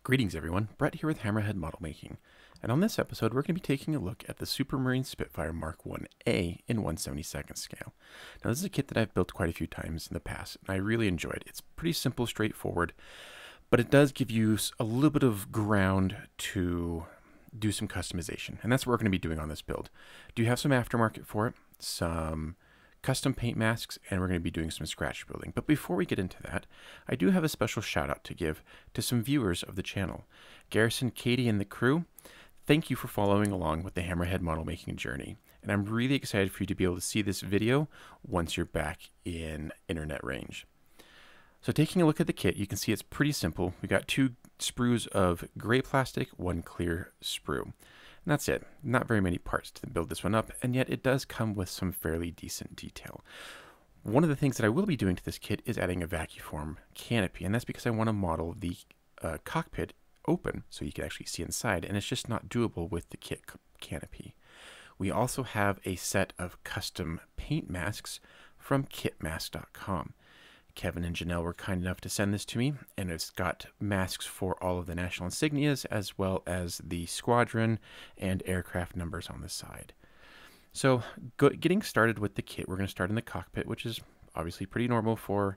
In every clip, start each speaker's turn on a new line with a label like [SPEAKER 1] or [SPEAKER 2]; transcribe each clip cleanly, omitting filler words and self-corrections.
[SPEAKER 1] Greetings everyone, Brett here with Hammerhead Model Making, and on this episode we're going to be taking a look at the Supermarine Spitfire Mark 1A in 1/72 scale. Now this is a kit that I've built quite a few times in the past, and I really enjoy it. It's pretty simple, straightforward, but it does give you a little bit of ground to do some customization, and that's what we're going to be doing on this build. Do you have some aftermarket for it, some custom paint masks, and we're going to be doing some scratch building. But before we get into that, I do have a special shout out to give to some viewers of the channel. Garrison, Katie, and the crew, thank you for following along with the Hammerhead model making journey. And I'm really excited for you to be able to see this video once you're back in internet range. So taking a look at the kit, you can see it's pretty simple. We got 2 sprues of gray plastic, 1 clear sprue. And that's it. Not very many parts to build this one up, and yet it does come with some fairly decent detail. One of the things that I will be doing to this kit is adding a vacuform canopy, and that's because I want to model the cockpit open so you can actually see inside, and it's just not doable with the kit canopy. We also have a set of custom paint masks from Kitmasx.com. Kevin and Janelle were kind enough to send this to me, and it's got masks for all of the national insignias as well as the squadron and aircraft numbers on the side. So getting started with the kit, we're going to start in the cockpit, which is obviously pretty normal for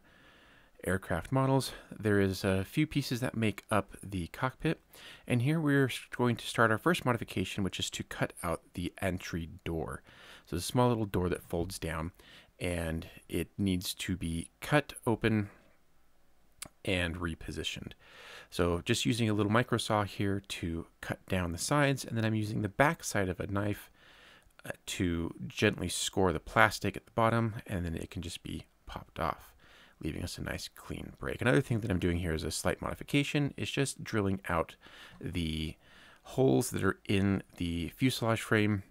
[SPEAKER 1] aircraft models. There is a few pieces that make up the cockpit, and here we're going to start our first modification, which is to cut out the entry door. So it's a small little door that folds down, and it needs to be cut open and repositioned. So just using a little micro saw here to cut down the sides, and then I'm using the back side of a knife to gently score the plastic at the bottom, and then it can just be popped off, leaving us a nice clean break. Another thing that I'm doing here is a slight modification. It's just drilling out the holes that are in the fuselage frame.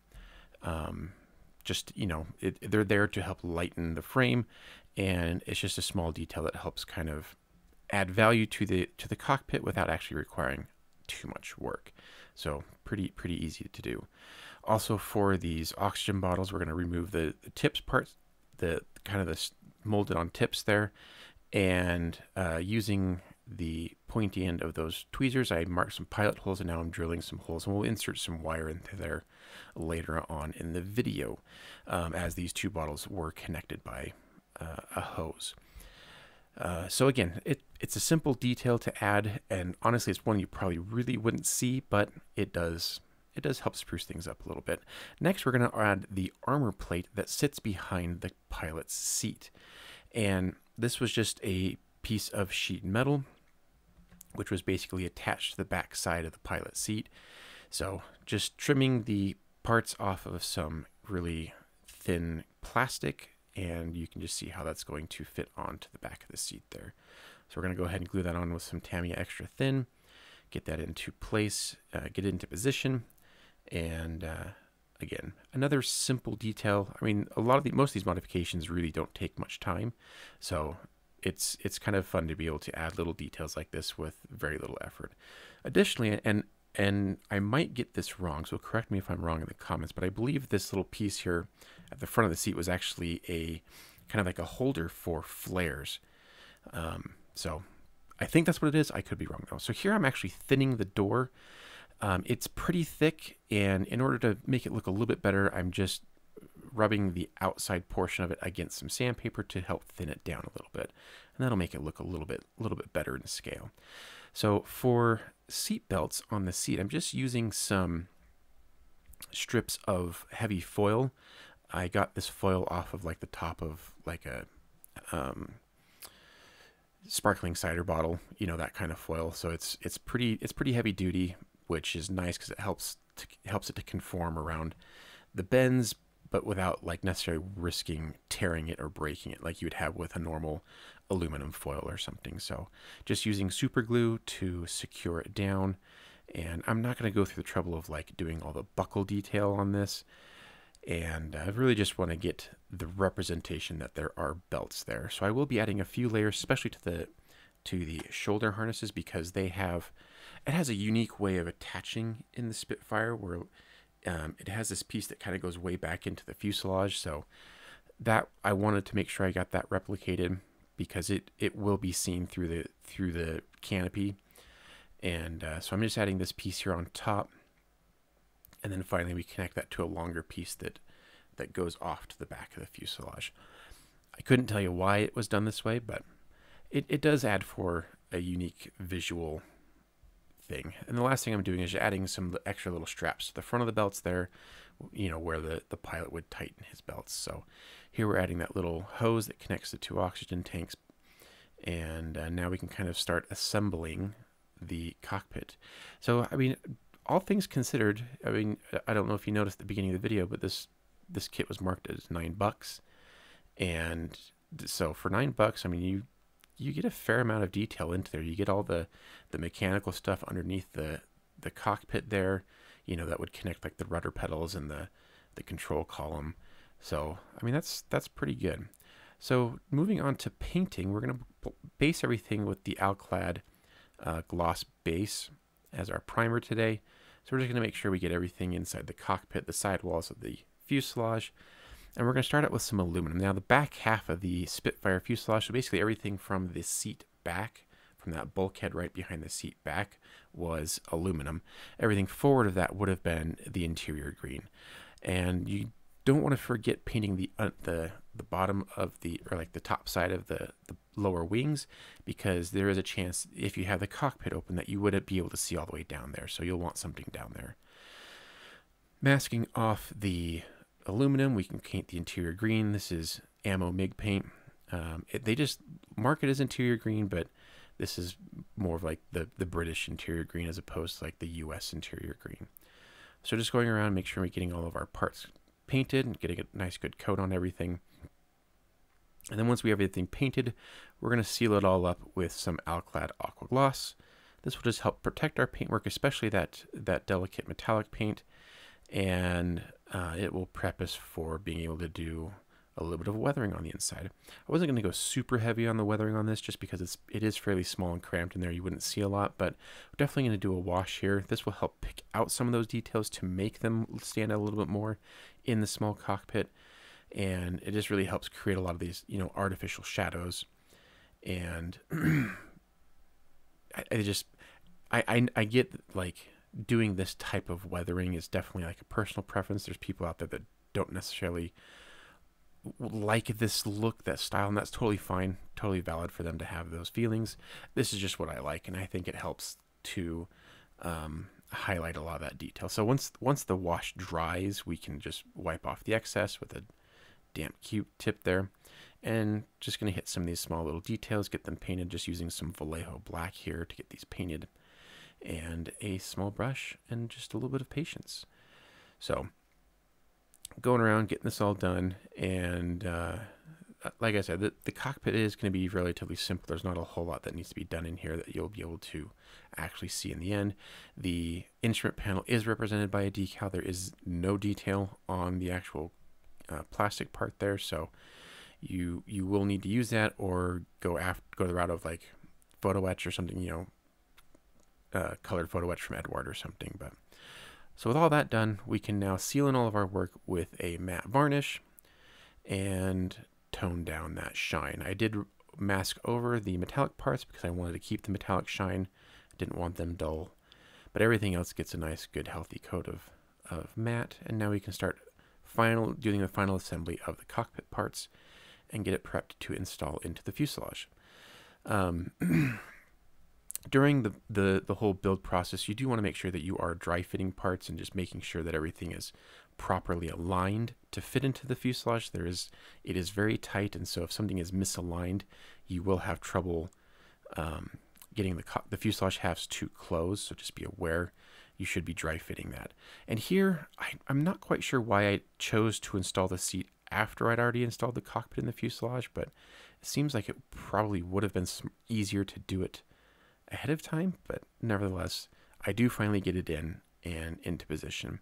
[SPEAKER 1] Just, you know, they're there to help lighten the frame, and it's just a small detail that helps kind of add value to the cockpit without actually requiring too much work. So pretty easy to do. Also, for these oxygen bottles, we're going to remove the tips parts, the kind of the molded on tips there, and using the pointy end of those tweezers, I marked some pilot holes, and now I'm drilling some holes, and we'll insert some wire into there later on in the video, as these 2 bottles were connected by a hose. So again, it's a simple detail to add, and honestly it's one you probably really wouldn't see, but it does help spruce things up a little bit. Next, we're going to add the armor plate that sits behind the pilot's seat, and this was just a piece of sheet metal which was basically attached to the back side of the pilot's seat. So just trimming the parts off of some really thin plastic, and you can just see how that's going to fit onto the back of the seat there. So we're going to go ahead and glue that on with some Tamiya Extra Thin, get that into place, get it into position, and again, another simple detail. I mean, most of these modifications really don't take much time, so it's kind of fun to be able to add little details like this with very little effort. Additionally, and I might get this wrong, so correct me if I'm wrong in the comments, but I believe this little piece here at the front of the seat was actually a kind of like a holder for flares. So I think that's what it is. I could be wrong though. So here I'm actually thinning the door. It's pretty thick, and in order to make it look a little bit better, I'm just rubbing the outside portion of it against some sandpaper to help thin it down a little bit, and that'll make it look a little bit better in scale. So for seat belts on the seat, I'm just using some strips of heavy foil. I got this foil off of like the top of like a sparkling cider bottle, you know, that kind of foil. So it's pretty heavy duty, which is nice because it helps it to conform around the bends, but without like necessarily risking tearing it or breaking it like you would have with a normal aluminum foil or something. So just using super glue to secure it down, and I'm not going to go through the trouble of like doing all the buckle detail on this, and I really just want to get the representation that there are belts there. So I will be adding a few layers, especially to the shoulder harnesses, because it has a unique way of attaching in the Spitfire where it has this piece that kind of goes way back into the fuselage. So that I wanted to make sure I got that replicated, because it will be seen through the canopy, And so I'm just adding this piece here on top. And then finally we connect that to a longer piece that goes off to the back of the fuselage. I couldn't tell you why it was done this way, but it does add for a unique visual thing. And the last thing I'm doing is adding some extra little straps to the front of the belts there, you know, where the pilot would tighten his belts. So here we're adding that little hose that connects the 2 oxygen tanks. And now we can kind of start assembling the cockpit. So, I mean, all things considered, I mean, I don't know if you noticed at the beginning of the video, but this kit was marked as $9. And so for $9, I mean, you get a fair amount of detail into there. You get all the mechanical stuff underneath the cockpit there, you know, that would connect like the rudder pedals and the control column. So, I mean, that's pretty good. So moving on to painting, we're going to base everything with the Alclad gloss base as our primer today. So we're just going to make sure we get everything inside the cockpit, the sidewalls of the fuselage. And we're going to start out with some aluminum. Now the back half of the Spitfire fuselage, so basically everything from the seat back, from that bulkhead right behind the seat back, was aluminum. Everything forward of that would have been the interior green. And you don't want to forget painting the bottom of the, or like the top side of the lower wings, because there is a chance if you have the cockpit open that you wouldn't be able to see all the way down there. So you'll want something down there. Masking off the aluminum, we can paint the interior green. This is Ammo MIG paint. They just mark it as interior green, but this is more of like the British interior green as opposed to like the US interior green. So just going around, make sure we're getting all of our parts painted and getting a nice good coat on everything. And then once we have everything painted, we're going to seal it all up with some Alclad Aqua Gloss. This will just help protect our paintwork, especially that delicate metallic paint, and it will prep us for being able to do a little bit of weathering on the inside. I wasn't going to go super heavy on the weathering on this just because it is fairly small and cramped in there. You wouldn't see a lot, but we're definitely going to do a wash here. This will help pick out some of those details to make them stand out a little bit more in the small cockpit. And it just really helps create a lot of these, you know, artificial shadows. And I get like doing this type of weathering is definitely like a personal preference. There's people out there that don't necessarily like this look, that style, and that's totally fine, totally valid for them to have those feelings. This is just what I like, and I think it helps to highlight a lot of that detail. So once the wash dries, we can just wipe off the excess with a damp Q-tip there, and just going to hit some of these small little details, get them painted just using some Vallejo black here to get these painted, and a small brush and just a little bit of patience. So going around getting this all done, and like I said, the cockpit is going to be relatively simple. There's not a whole lot that needs to be done in here that you'll be able to actually see in the end. The instrument panel is represented by a decal. There is no detail on the actual plastic part there, so you will need to use that or go the route of like photo etch or something, you know, colored photo etch from Edward or something. But so with all that done, we can now seal in all of our work with a matte varnish and tone down that shine. I did mask over the metallic parts because I wanted to keep the metallic shine. I didn't want them dull, but everything else gets a nice, good, healthy coat of matte. And now we can start doing the final assembly of the cockpit parts and get it prepped to install into the fuselage. During the whole build process, you do want to make sure that you are dry fitting parts and just making sure that everything is properly aligned to fit into the fuselage. It is very tight, and so if something is misaligned, you will have trouble getting the fuselage halves to close. So just be aware. You should be dry fitting that. And here, I'm not quite sure why I chose to install the seat after I'd already installed the cockpit in the fuselage, but it seems like it probably would have been easier to do it ahead of time. But nevertheless, I do finally get it in and into position.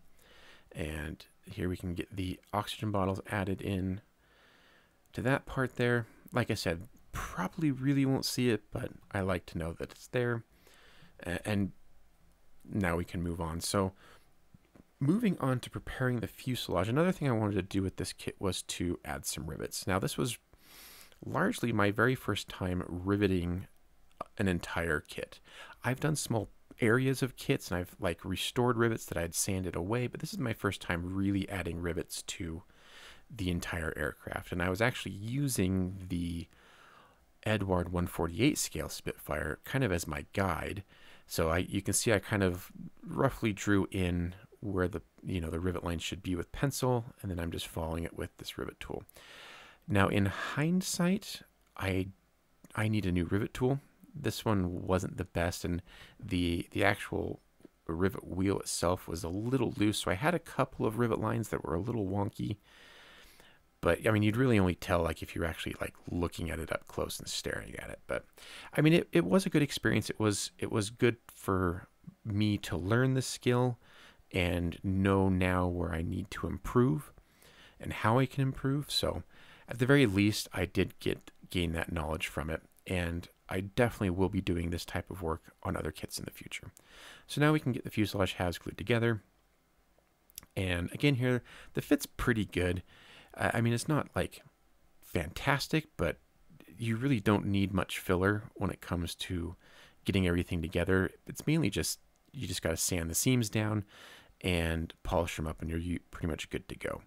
[SPEAKER 1] And here we can get the oxygen bottles added in to that part there. Like I said, probably really won't see it, but I like to know that it's there. And now we can move on. So moving on to preparing the fuselage, another thing I wanted to do with this kit was to add some rivets. Now this was largely my very first time riveting an entire kit. I've done small areas of kits, and I've like restored rivets that I'd sanded away, but this is my first time really adding rivets to the entire aircraft. And I was actually using the Edward 148 scale Spitfire kind of as my guide. So you can see I kind of roughly drew in where the rivet line should be with pencil, and then I'm just following it with this rivet tool. Now in hindsight, I need a new rivet tool. This one wasn't the best, and the actual rivet wheel itself was a little loose, so I had a couple of rivet lines that were a little wonky. But I mean, you'd really only tell like if you're actually like looking at it up close and staring at it. But I mean, it was a good experience. It was good for me to learn the skill and know now where I need to improve and how I can improve. So at the very least, I did gain that knowledge from it, and I definitely will be doing this type of work on other kits in the future. So now we can get the fuselage halves glued together. And again here, the fit's pretty good. I mean, it's not like fantastic, but you really don't need much filler when it comes to getting everything together. It's mainly just, you just got to sand the seams down and polish them up, and you're pretty much good to go.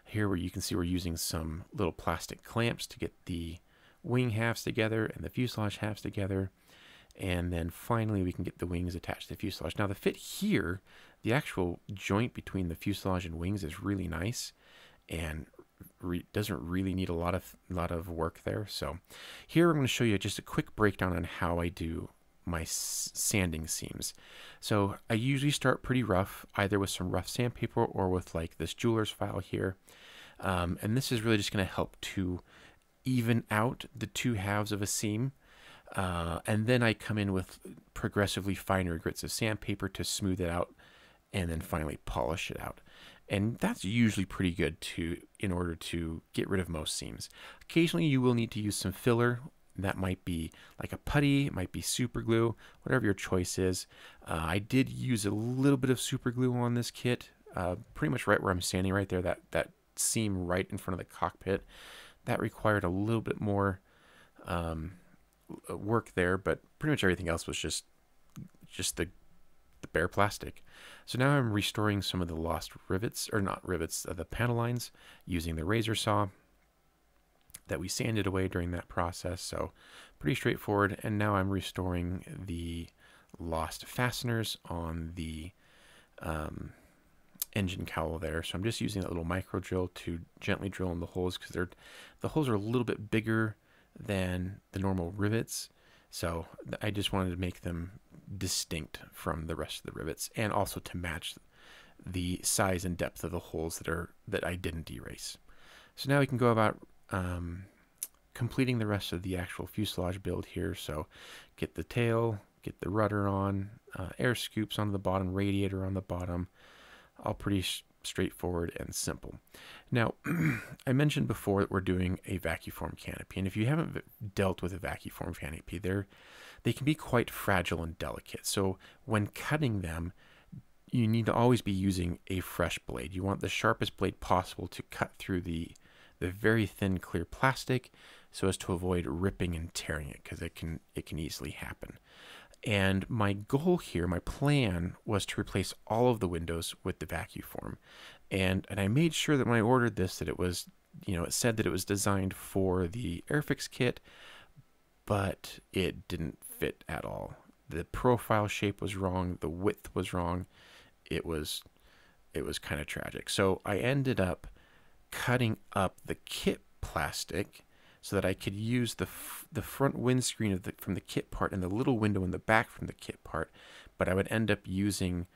[SPEAKER 1] Here where you can see we're using some little plastic clamps to get the wing halves together and the fuselage halves together. And then finally we can get the wings attached to the fuselage. Now the fit here, the actual joint between the fuselage and wings is really nice, and doesn't really need a lot of work there. So here I'm going to show you just a quick breakdown on how I do my sanding seams. So I usually start pretty rough, either with some rough sandpaper or with like this jeweler's file here. And this is really just going to help to even out the two halves of a seam. And then I come in with progressively finer grits of sandpaper to smooth it out, and then finally polish it out. And that's usually pretty good in order to get rid of most seams. Occasionally you will need to use some filler. That might be like a putty, it might be super glue, whatever your choice is. I did use a little bit of super glue on this kit, pretty much right where I'm standing right there, that seam right in front of the cockpit. That required a little bit more work there, but pretty much everything else was just the bare plastic. So now I'm restoring some of the lost rivets, or not rivets, the panel lines, using the razor saw that we sanded away during that process. So pretty straightforward. And now I'm restoring the lost fasteners on the engine cowl there. So I'm just using that little micro drill to gently drill in the holes, because the holes are a little bit bigger than the normal rivets. So I just wanted to make them distinct from the rest of the rivets, and also to match the size and depth of the holes that I didn't erase. So now we can go about completing the rest of the actual fuselage build here. So get the tail, get the rudder on, air scoops on the bottom, radiator on the bottom, all pretty straightforward and simple. Now, I mentioned before that we're doing a vacuform canopy, and if you haven't dealt with a vacuform canopy, they can be quite fragile and delicate. So when cutting them, you need to always be using a fresh blade. You want the sharpest blade possible to cut through the very thin clear plastic, so as to avoid ripping and tearing it, because it can easily happen. And my goal here, my plan, was to replace all of the windows with the vacuform. And I made sure that when I ordered this, that it was, it said that it was designed for the Airfix kit, but it didn't fit at all. The profile shape was wrong, the width was wrong. It was kind of tragic. So I ended up cutting up the kit plastic so that I could use the front windscreen from the kit part and the little window in the back from the kit part, but I would end up using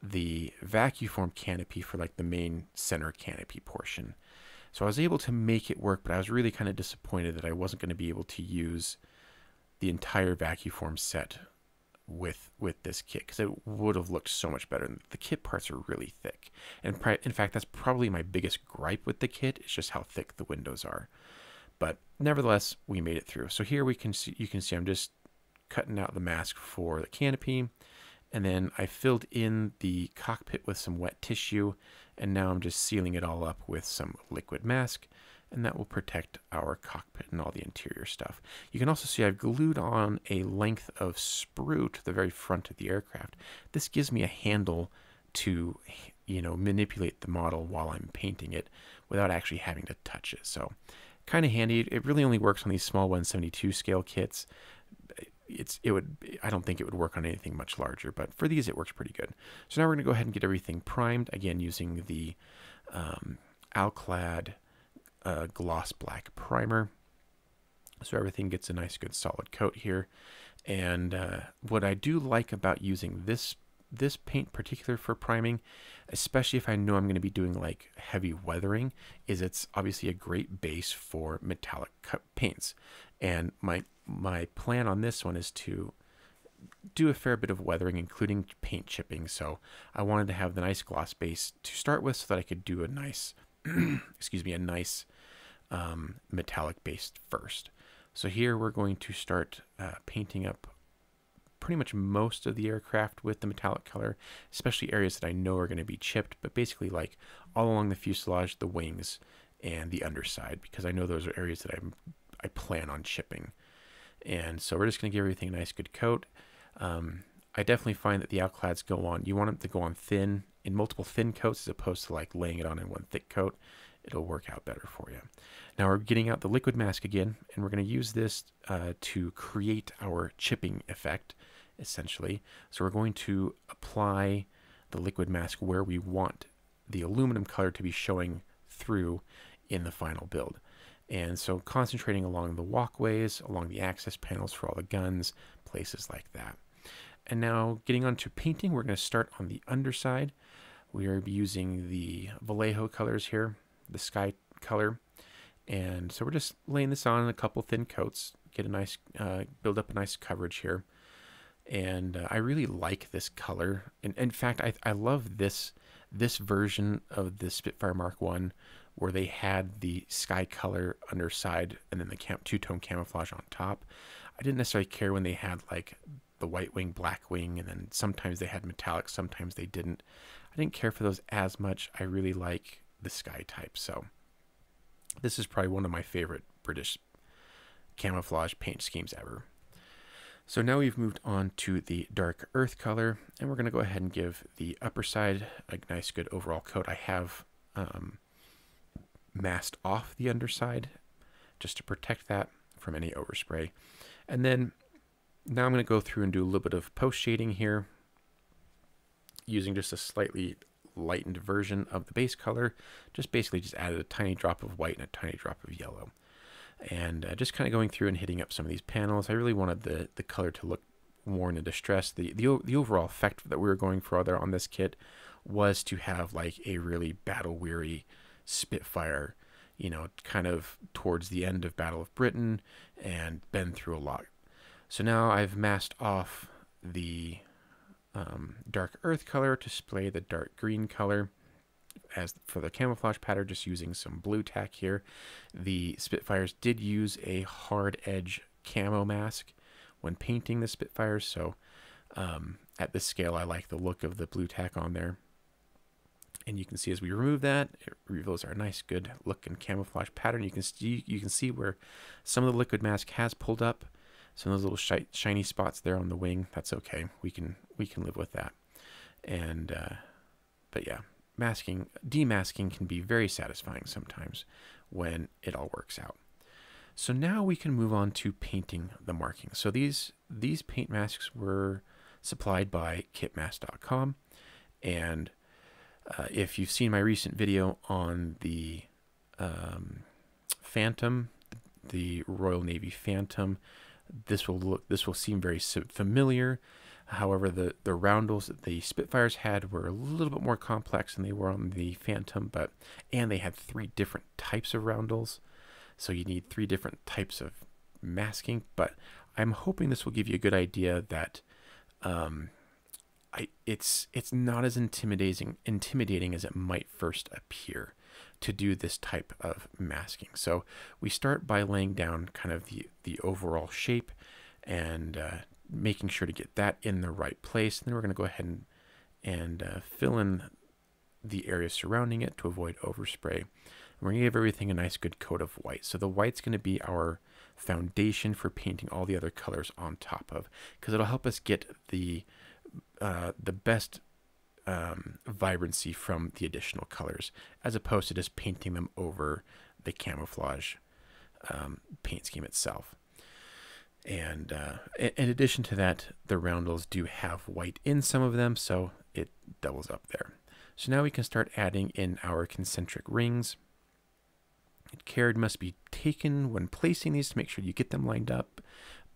[SPEAKER 1] the vacuform canopy for like the main center canopy portion. So I was able to make it work, but I was really kind of disappointed that I wasn't going to be able to use the entire vacuform set with this kit, because it would have looked so much better. The kit parts are really thick, and in fact that's probably my biggest gripe with the kit, is just how thick the windows are. But nevertheless, we made it through. So here you can see I'm just cutting out the mask for the canopy, and then I filled in the cockpit with some wet tissue, and now I'm just sealing it all up with some liquid mask and that will protect our cockpit and all the interior stuff. You can also see I've glued on a length of sprue to the very front of the aircraft. This gives me a handle to, manipulate the model while I'm painting it without actually having to touch it. So kind of handy. It really only works on these small 172 scale kits. I don't think it would work on anything much larger, but for these it works pretty good. So now we're going to go ahead and get everything primed, again using the Alclad gloss black primer. So everything gets a nice good solid coat here. And what I do like about using this paint particular for priming, especially if I know I'm going to be doing like heavy weathering, is it's obviously a great base for metallic paints. And my plan on this one is to do a fair bit of weathering, including paint chipping. So I wanted to have the nice gloss base to start with so that I could do a nice, a nice metallic base first. So here we're going to start painting up pretty much most of the aircraft with the metallic color, especially areas that I know are going to be chipped, but basically like all along the fuselage, the wings, and the underside, because I know those are areas that I plan on chipping. And so we're just going to give everything a nice good coat. I definitely find that the Alclads go on, you want them to go on thin, in multiple thin coats as opposed to like laying it on in one thick coat. It'll work out better for you. Now we're getting out the liquid mask again, and we're going to use this to create our chipping effect, essentially. So we're going to apply the liquid mask where we want the aluminum color to be showing through in the final build. And so concentrating along the walkways, along the access panels for all the guns, places like that. And now getting on to painting, we're going to start on the underside. We are using the Vallejo colors here, the sky color. And so we're just laying this on in a couple thin coats, get a nice, build up a nice coverage here. And I really like this color. And in fact, I love this version of the Spitfire Mark I, where they had the sky color underside and then the two-tone camouflage on top. I didn't necessarily care when they had like the white wing, black wing, and then sometimes they had metallic, sometimes they didn't. I didn't care for those as much. I really like the sky type. So this is probably one of my favorite British camouflage paint schemes ever. So now we've moved on to the dark earth color, and we're going to go ahead and give the upper side a nice good overall coat. I have masked off the underside just to protect that from any overspray. And then now I'm going to go through and do a little bit of post shading here using just a slightly lightened version of the base color. Just basically just added a tiny drop of white and a tiny drop of yellow. And just kind of going through and hitting up some of these panels. I really wanted the color to look worn and distressed. The overall effect that we were going for there on this kit was to have like a really battle-weary Spitfire, kind of towards the end of Battle of Britain and been through a lot. So now I've masked off the dark earth color to display the dark green color. As for the camouflage pattern, just using some blue tack here. The Spitfires did use a hard edge camo mask when painting the Spitfires, so at this scale I like the look of the blue tack on there. And you can see as we remove that, it reveals our nice good look and camouflage pattern. You can see where some of the liquid mask has pulled up, some of those little shiny spots there on the wing. That's okay, we can live with that. And but yeah, demasking can be very satisfying sometimes when it all works out. So now we can move on to painting the markings. So these paint masks were supplied by Kitmasx.com, and if you've seen my recent video on the Phantom, the Royal Navy Phantom, this will seem very familiar. However, the roundels that the Spitfires had were a little bit more complex than they were on the Phantom, and they had 3 different types of roundels, so you need 3 different types of masking. But I'm hoping this will give you a good idea that it's not as intimidating as it might first appear to do this type of masking. So we start by laying down kind of the overall shape and making sure to get that in the right place. And then we're going to go ahead and fill in the area surrounding it to avoid overspray. We're going to give everything a nice good coat of white. So the white's going to be our foundation for painting all the other colors on top of, because it'll help us get the best vibrancy from the additional colors, as opposed to just painting them over the camouflage paint scheme itself. And in addition to that, the roundels do have white in some of them, so it doubles up there. So now we can start adding in our concentric rings. Care must be taken when placing these to make sure you get them lined up,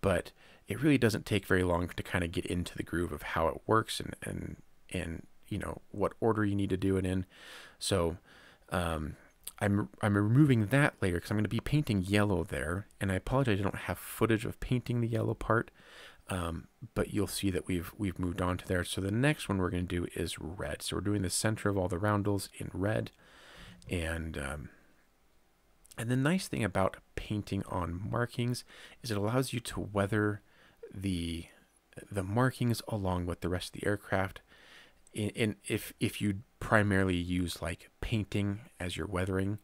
[SPEAKER 1] but it really doesn't take very long to kind of get into the groove of how it works and you know what order you need to do it in. So I'm removing that layer because I'm going to be painting yellow there, and I apologize I don't have footage of painting the yellow part, but you'll see that we've moved on to there. So the next one we're going to do is red. So we're doing the center of all the roundels in red, and the nice thing about painting on markings is it allows you to weather the markings along with the rest of the aircraft. If you primarily use like painting as your weathering,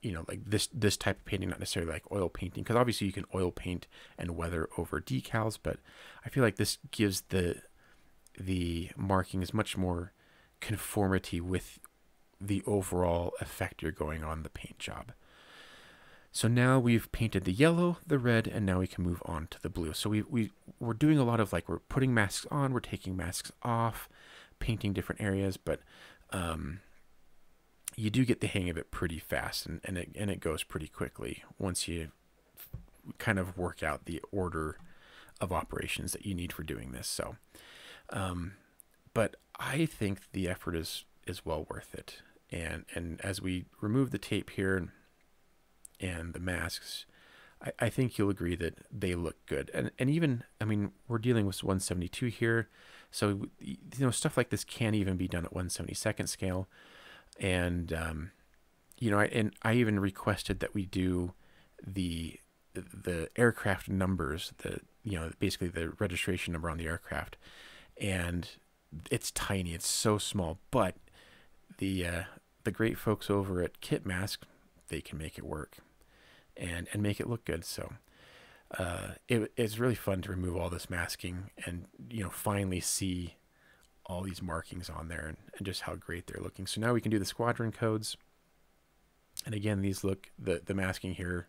[SPEAKER 1] you know, like this type of painting, not necessarily like oil painting, because obviously you can oil paint and weather over decals, but I feel like this gives the markings much more conformity with the overall effect you're going on the paint job. So now we've painted the yellow, the red, and now we can move on to the blue. So we're doing a lot of like, we're putting masks on, we're taking masks off, painting different areas, but you do get the hang of it pretty fast, and it goes pretty quickly once you kind of work out the order of operations that you need for doing this. So, but I think the effort is well worth it. And as we remove the tape here and the masks, I think you'll agree that they look good. And even, I mean, we're dealing with 172 here, so you know, stuff like this can't even be done at 1/72 scale. And you know, I even requested that we do the aircraft numbers, you know, basically the registration number on the aircraft, and it's tiny, it's so small, but the great folks over at Kitmasx, they can make it work and make it look good. So it's really fun to remove all this masking and, you know, finally see all these markings on there and just how great they're looking. So now we can do the squadron codes. And again, these look, the masking here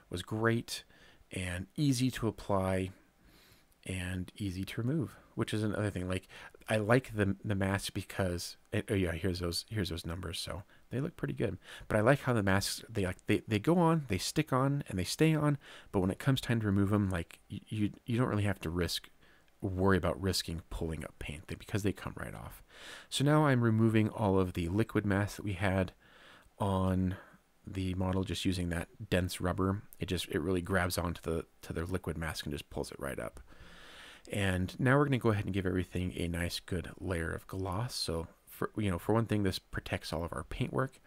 [SPEAKER 1] was great and easy to apply and easy to remove, which is another thing. Like, I like the mask because oh yeah, here's those numbers, so they look pretty good. But I like how the masks, they go on, they stick on, and they stay on. But when it comes time to remove them, like you don't really have to worry about risking pulling up paint because they come right off. So now I'm removing all of the liquid mask that we had on the model, just using that dense rubber. It really grabs onto the liquid mask and just pulls it right up. And now we're going to go ahead and give everything a nice good layer of gloss. So for one thing, this protects all of our paintwork,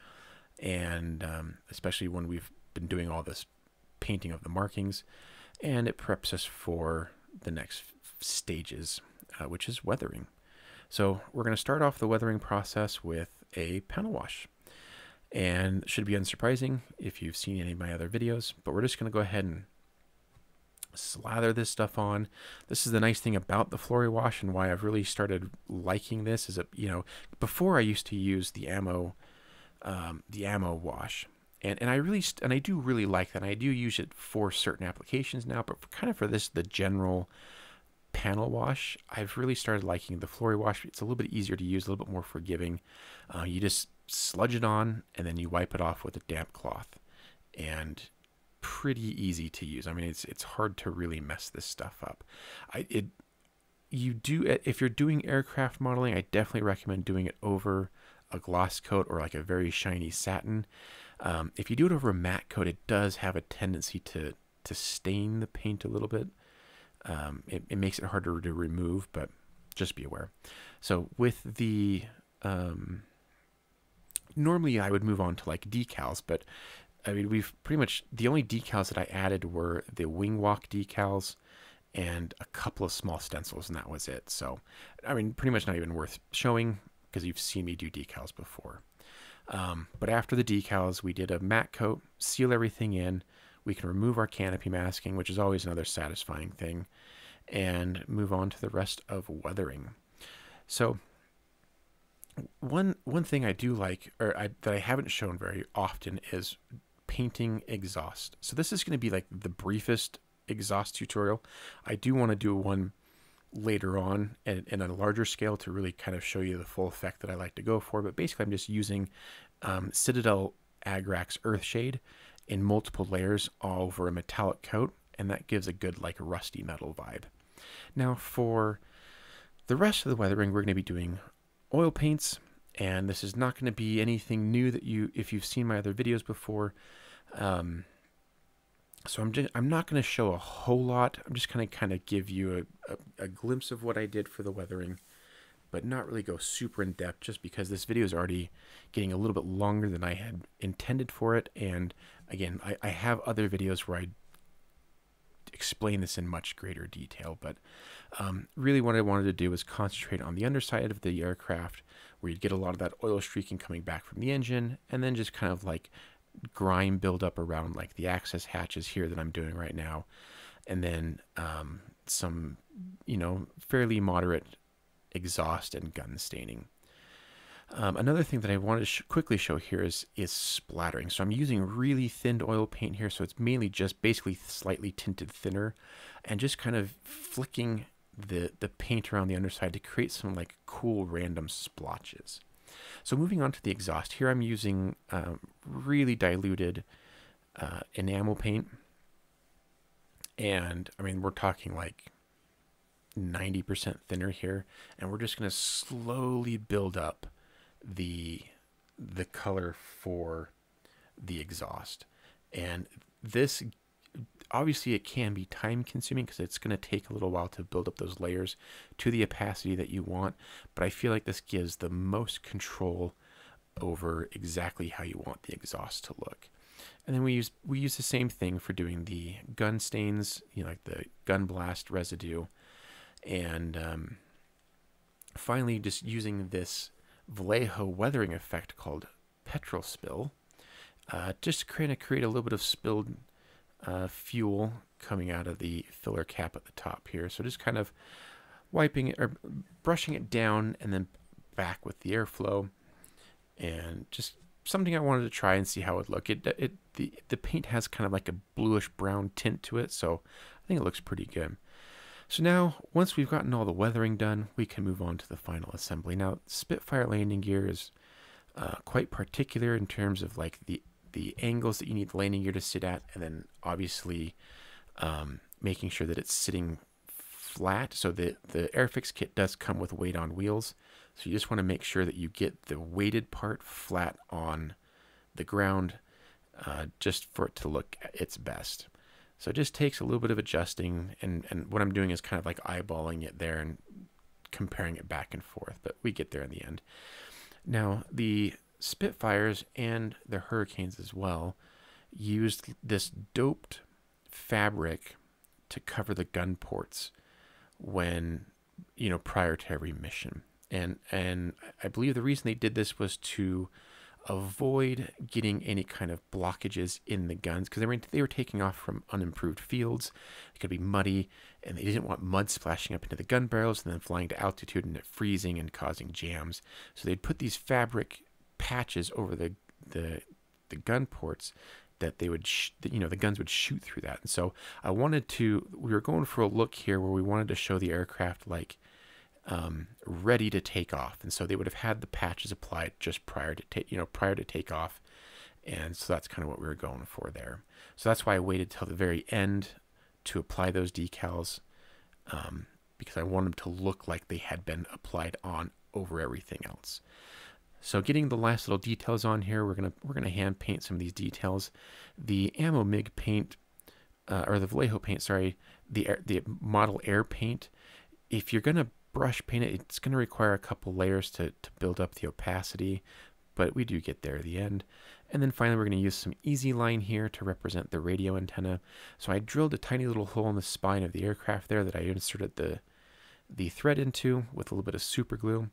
[SPEAKER 1] and especially when we've been doing all this painting of the markings, and it preps us for the next stages, which is weathering. So we're going to start off the weathering process with a panel wash, and it should be unsurprising if you've seen any of my other videos, but we're just going to go ahead and slather this stuff on. This is the nice thing about the Flurry wash, and why I've really started liking this is that, you know, before I used to use the ammo wash, and I do really like that. And I do use it for certain applications now, but for this, the general panel wash, I've really started liking the Flurry wash. It's a little bit easier to use, a little bit more forgiving. You just sludge it on, and then you wipe it off with a damp cloth, and pretty easy to use. I mean, it's hard to really mess this stuff up. If you're doing aircraft modeling, I definitely recommend doing it over a gloss coat or like a very shiny satin. If you do it over a matte coat, it does have a tendency to stain the paint a little bit. It makes it harder to remove, but just be aware. So with the normally I would move on to like decals, but I mean, we've pretty much, the only decals that I added were the wing walk decals and a couple of small stencils, and that was it. So, I mean, pretty much not even worth showing because you've seen me do decals before. But after the decals, we did a matte coat, seal everything in. We can remove our canopy masking, which is always another satisfying thing, and move on to the rest of weathering. So one thing I do like, that I haven't shown very often, is painting exhaust. So this is going to be like the briefest exhaust tutorial. I do want to do one later on in a larger scale to really kind of show you the full effect that I like to go for. But basically, I'm just using Citadel Agrax Earthshade in multiple layers all over a metallic coat, and that gives a good like rusty metal vibe. Now for the rest of the weathering, we're going to be doing oil paints, and this is not going to be anything new that if you've seen my other videos before. So I'm not going to show a whole lot. I'm just going to kind of give you a glimpse of what I did for the weathering, but not really go super in depth, just because this video is already getting a little bit longer than I had intended for it. And again, I have other videos where I explain this in much greater detail, but really what I wanted to do was concentrate on the underside of the aircraft, where you'd get a lot of that oil streaking coming back from the engine, and then just kind of like grime build up around like the access hatches here that I'm doing right now, and then some, you know, fairly moderate exhaust and gun staining. Another thing that I want to quickly show here is splattering. So I'm using really thinned oil paint here, so it's mainly just basically slightly tinted thinner, and just kind of flicking the paint around the underside to create some like cool random splotches. So moving on to the exhaust, here I'm using really diluted enamel paint, and I mean we're talking like 90% thinner here, and we're just going to slowly build up the color for the exhaust. And this, obviously it can be time consuming because it's going to take a little while to build up those layers to the opacity that you want, but I feel like this gives the most control over exactly how you want the exhaust to look. And then we use the same thing for doing the gun stains, you know, like the gun blast residue. And finally, just using this Vallejo weathering effect called petrol spill, just to kind of create a little bit of spilled fuel coming out of the filler cap at the top here. So just kind of wiping it or brushing it down and then back with the airflow, and just something I wanted to try and see how it looked. The paint has kind of like a bluish brown tint to it, so I think it looks pretty good. So now, once we've gotten all the weathering done, we can move on to the final assembly. Now, Spitfire landing gear is quite particular in terms of like the angles that you need the landing gear to sit at, and then obviously making sure that it's sitting flat. So the Airfix kit does come with weight on wheels, so you just want to make sure that you get the weighted part flat on the ground, just for it to look at its best. So it just takes a little bit of adjusting, and what I'm doing is kind of like eyeballing it there and comparing it back and forth, but we get there in the end. Now, the Spitfires and the Hurricanes as well used this doped fabric to cover the gun ports when, you know, prior to every mission. And I believe the reason they did this was to avoid getting any kind of blockages in the guns, because they were taking off from unimproved fields. It could be muddy, and they didn't want mud splashing up into the gun barrels and then flying to altitude and it freezing and causing jams. So they'd put these fabric patches over the gun ports that they would the guns would shoot through that. And so we were going for a look here where we wanted to show the aircraft like ready to take off, and so they would have had the patches applied just prior to takeoff, and so that's kind of what we were going for there. So that's why I waited till the very end to apply those decals, because I want them to look like they had been applied on over everything else. So getting the last little details on here, we're gonna hand paint some of these details. The Ammo MIG paint, or the Vallejo paint, sorry, the model air paint. If you're gonna brush paint it, it's going to require a couple layers to build up the opacity, but we do get there at the end. And then finally, we're going to use some easy line here to represent the radio antenna. So I drilled a tiny little hole in the spine of the aircraft there that I inserted the thread into with a little bit of super glue.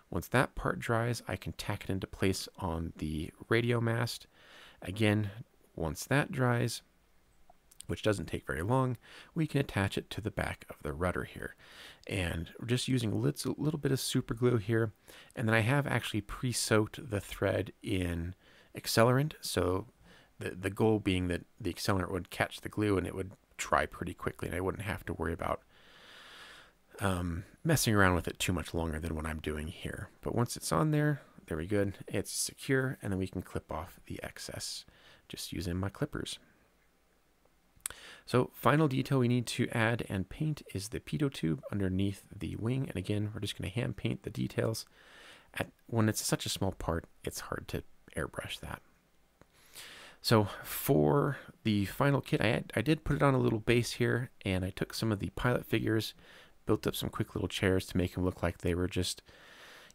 [SPEAKER 1] Once that part dries, I can tack it into place on the radio mast. Again, once that dries, which doesn't take very long, we can attach it to the back of the rudder here. And we're just using a little bit of super glue here. And then I have actually pre-soaked the thread in accelerant. So the goal being that the accelerant would catch the glue and it would dry pretty quickly, and I wouldn't have to worry about messing around with it too much longer than what I'm doing here. But once it's on there, there we go. It's secure, and then we can clip off the excess just using my clippers. So final detail we need to add and paint is the pitot tube underneath the wing. And again, we're just going to hand paint the details. When it's such a small part, it's hard to airbrush that. So for the final kit, I did put it on a little base here, and I took some of the pilot figures, built up some quick little chairs to make them look like they were just,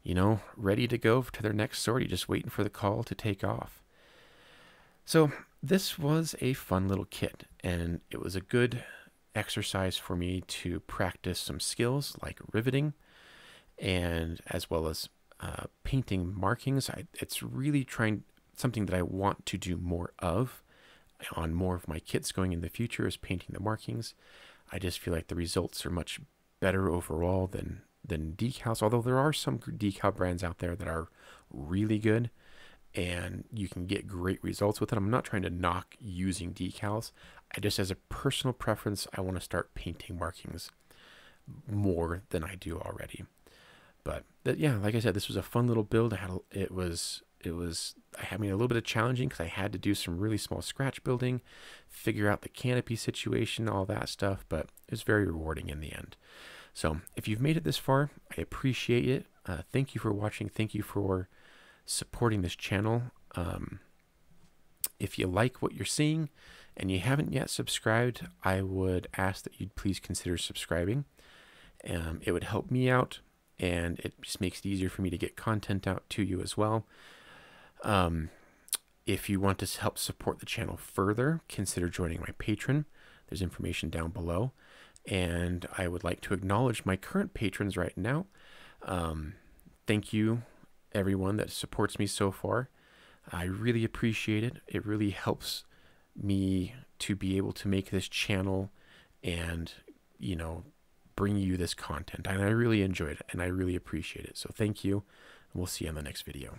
[SPEAKER 1] you know, ready to go to their next sortie, just waiting for the call to take off. So this was a fun little kit, and it was a good exercise for me to practice some skills like riveting, and as well as painting markings. It's really something that I want to do more of on more of my kits going in the future, is painting the markings. I just feel like the results are much better overall than decals, although there are some decal brands out there that are really good and you can get great results with it. I'm not trying to knock using decals. I just, as a personal preference, I want to start painting markings more than I do already. But yeah, like I said, this was a fun little build. It was a little bit of challenging because I had to do some really small scratch building, figure out the canopy situation, all that stuff, but it was very rewarding in the end. So if you've made it this far, I appreciate it. Thank you for watching. Thank you for supporting this channel. If you like what you're seeing and you haven't yet subscribed, I would ask that you'd please consider subscribing. It would help me out, and it just makes it easier for me to get content out to you as well. If you want to help support the channel further, consider joining my Patreon. There's information down below. And I would like to acknowledge my current patrons right now. Thank you, everyone that supports me so far. I really appreciate it. It really helps me to be able to make this channel and, you know, bring you this content. And I really enjoyed it, and I really appreciate it. So thank you, and we'll see you on the next video.